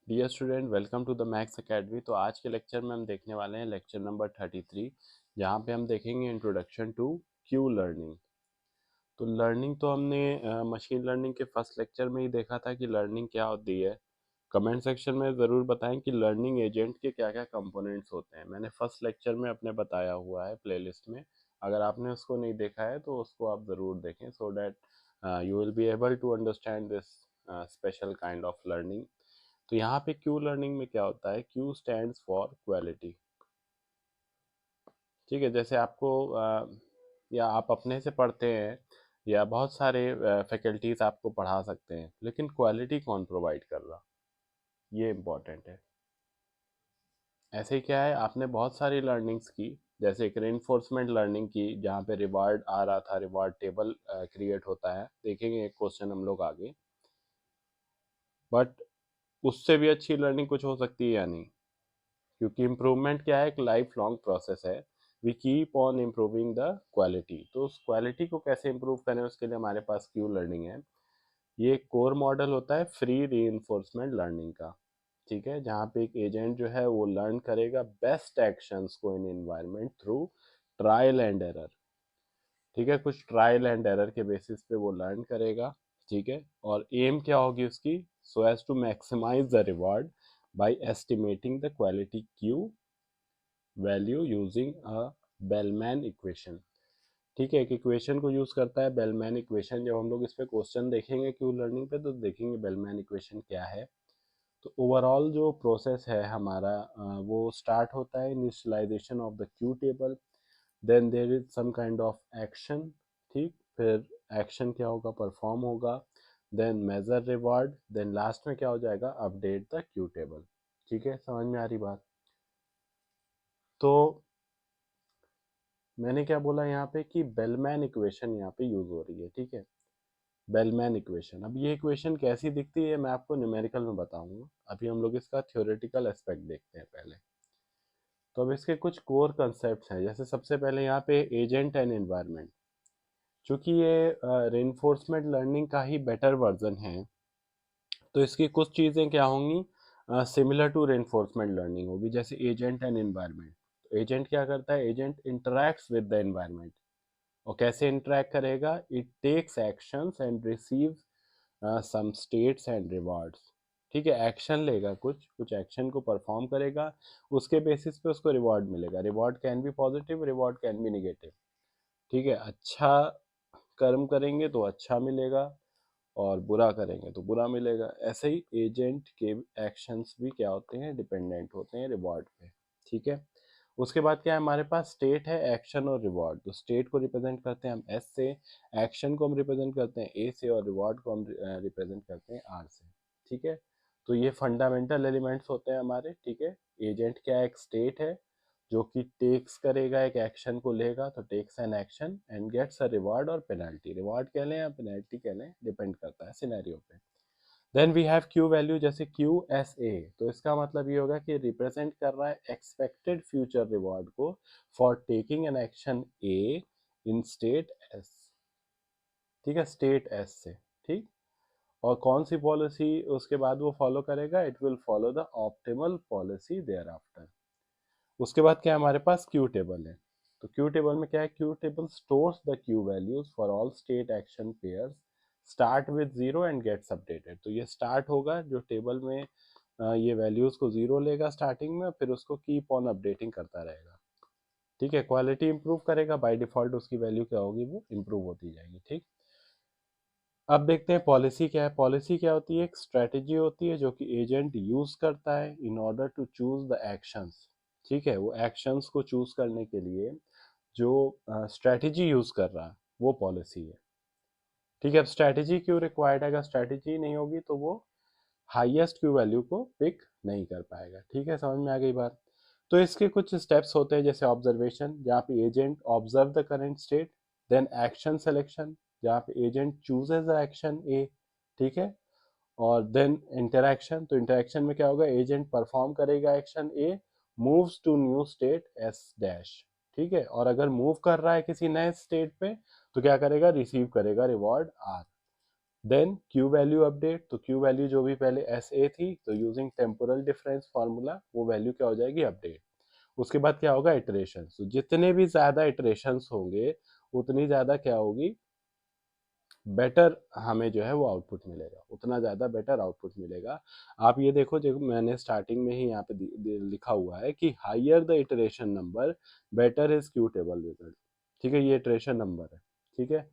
Dear student, welcome to the maths academy. तो आज के लेक्चर में हम देखने वाले हैं लेक्चर नंबर 33, जहाँ पे हम देखेंगे इंट्रोडक्शन टू क्यू लर्निंग। तो लर्निंग तो हमने मशीन लर्निंग के फर्स्ट लेक्चर में ही देखा था कि लर्निंग क्या होती है। कमेंट सेक्शन में ज़रूर बताएं कि लर्निंग एजेंट के क्या क्या कंपोनेंट्स होते हैं। मैंने फर्स्ट लेक्चर में अपने बताया हुआ है प्लेलिस्ट में। अगर आपने उसको नहीं देखा है तो उसको आप ज़रूर देखें, so that you will be able to understand this special kind of learning. तो यहाँ पे क्यू लर्निंग में क्या होता है, क्यू स्टैंड्स फॉर क्वालिटी। ठीक है, जैसे आपको या आप अपने से पढ़ते हैं या बहुत सारे फैकल्टीज आपको पढ़ा सकते हैं, लेकिन क्वालिटी कौन प्रोवाइड कर रहा, ये इम्पोर्टेंट है। ऐसे ही क्या है, आपने बहुत सारी लर्निंग्स की, जैसे एक रेनफोर्समेंट लर्निंग की जहाँ पे रिवार्ड आ रहा था, रिवार्ड टेबल क्रिएट होता है, देखेंगे एक क्वेश्चन हम लोग आगे। बट उससे भी अच्छी लर्निंग कुछ हो सकती है या नहीं, क्योंकि इम्प्रूवमेंट क्या है, एक लाइफ लॉन्ग प्रोसेस है। We keep on improving the quality. तो उस क्वालिटी को कैसे इम्प्रूव करें, उसके लिए हमारे पास क्यू लर्निंग है। ये कोर मॉडल होता है फ्री रीइंफोर्समेंट लर्निंग का। ठीक है, जहाँ पे एक एजेंट जो है वो लर्न करेगा बेस्ट एक्शंस को in environment through trial and error. ठीक है, कुछ ट्रायल एंड एरर के बेसिस पे वो लर्न करेगा। ठीक है, और एम क्या होगी उसकी, so as to maximise the reward by estimating the quality Q value using a Bellman equation. ठीक है, एक इक्वेशन को यूज करता है बेलमैन इक्वेशन। जब हम लोग इस पे क्वेश्चन देखेंगे क्यू लर्निंग पे तो देखेंगे बेलमैन इक्वेशन क्या है। तो ओवरऑल जो प्रोसेस है हमारा, वो स्टार्ट होता है initialisation of the Q table, then there is some kind of action. ठीक, फिर एक्शन क्या होगा, परफॉर्म होगा, then measure reward, then last में क्या हो जाएगा, अपडेट द क्यू टेबल। ठीक है, समझ में आ रही बात। तो मैंने क्या बोला यहाँ पे कि बेलमैन इक्वेशन यहाँ पे यूज हो रही है। ठीक है, बेलमैन इक्वेशन। अब ये इक्वेशन कैसी दिखती है मैं आपको न्यूमेरिकल में बताऊंगा। अभी हम लोग इसका थ्योरेटिकल एस्पेक्ट देखते हैं पहले। तो अब इसके कुछ कोर कंसेप्ट हैं, जैसे सबसे पहले यहाँ पे एजेंट एंड एनवायरनमेंट। चूंकि ये रेनफोर्समेंट लर्निंग का ही बेटर वर्जन है, तो इसकी कुछ चीज़ें क्या होंगी, सिमिलर टू रेनफोर्समेंट लर्निंग होगी, जैसे एजेंट एंड एनवायरनमेंट। तो एजेंट क्या करता है, agent interacts with the environment. और कैसे इंटरैक्ट करेगा, it takes actions and receives some states and rewards. ठीक है, एक्शन लेगा, कुछ कुछ एक्शन को परफॉर्म करेगा, उसके बेसिस पे उसको रिवॉर्ड मिलेगा। Reward can be positive, reward can be negative. ठीक है, अच्छा कर्म करेंगे तो अच्छा मिलेगा, और बुरा करेंगे तो बुरा मिलेगा। ऐसे ही एजेंट के एक्शंस भी क्या होते हैं, डिपेंडेंट होते हैं रिवॉर्ड पे। ठीक है, उसके बाद क्या है, हमारे पास स्टेट है, एक्शन और रिवॉर्ड। तो स्टेट को रिप्रेजेंट करते हैं हम एस से, एक्शन को हम रिप्रेजेंट करते हैं ए से, और रिवॉर्ड को हम रिप्रेजेंट करते हैं आर से। ठीक है, तो ये फंडामेंटल एलिमेंट्स होते हैं हमारे। ठीक है, एजेंट क्या है, एक स्टेट है जो कि टेक्स करेगा, एक एक्शन को लेगा, तो takes an action and gets a reward और पेनल्टी। रिवार्ड कह लें या पेनल्टी कह लें, डिपेंड करता है सिनेरियो पे। Then we have Q value, जैसे क्यू एस ए। तो इसका मतलब ये होगा कि रिप्रेजेंट कर रहा है एक्सपेक्टेड फ्यूचर रिवॉर्ड को for taking an action A in state S. ठीक है, स्टेट एस से। ठीक, और कौन सी पॉलिसी उसके बाद वो फॉलो करेगा, it will follow the optimal policy thereafter. उसके बाद क्या है, हमारे पास क्यू टेबल है। तो क्यू टेबल में क्या है, Q table stores the Q values for all state action pairs start with zero and gets updated. तो ये स्टार्ट होगा जो टेबल में, ये वैल्यूज को जीरो लेगा स्टार्टिंग में, फिर उसको कीप ऑन अपडेटिंग करता रहेगा। ठीक है, क्वालिटी इंप्रूव करेगा, बाय डिफॉल्ट उसकी वैल्यू क्या होगी, वो इंप्रूव होती जाएगी। ठीक, अब देखते हैं पॉलिसी क्या है। पॉलिसी क्या होती है, एक स्ट्रेटेजी होती है जो कि एजेंट यूज करता है in order to choose the actions. ठीक है, वो एक्शंस को चूज करने के लिए जो स्ट्रेटेजी यूज कर रहा है वो पॉलिसी है। ठीक है, अब स्ट्रेटेजी क्यों रिक्वायर्ड है, अगर स्ट्रेटेजी नहीं होगी तो वो हाईएस्ट क्यू वैल्यू को पिक नहीं कर पाएगा। ठीक है, समझ में आ गई बात। तो इसके कुछ स्टेप्स होते हैं, जैसे ऑब्जर्वेशन, जहाँ पे agent observe the current state, then action selection, जहाँ पे agent chooses the action A. ठीक है, और देन इंटरैक्शन। तो इंटरैक्शन में क्या होगा, एजेंट परफॉर्म करेगा action A, moves to new state S dash. ठीक है, और अगर मूव कर रहा है किसी नए स्टेट पे तो क्या करेगा, रिसीव करेगा reward R. Then Q value update, तो क्यू वैल्यू जो भी पहले एस ए थी, तो यूजिंग टेम्पोरल डिफरेंस फार्मूला वो वैल्यू क्या हो जाएगी, अपडेट। उसके बाद क्या होगा, इटरेशन। तो जितने भी ज़्यादा इटरेशंस होंगे उतनी ज़्यादा क्या होगी, बेटर हमें जो है वो आउटपुट मिलेगा, उतना ज़्यादा बेटर आउटपुट मिलेगा। आप ये देखो, जो मैंने स्टार्टिंग में ही यहाँ पे लिखा हुआ है कि higher the iteration number better is Q table result. ठीक है, ये इटरेशन नंबर है। ठीक है,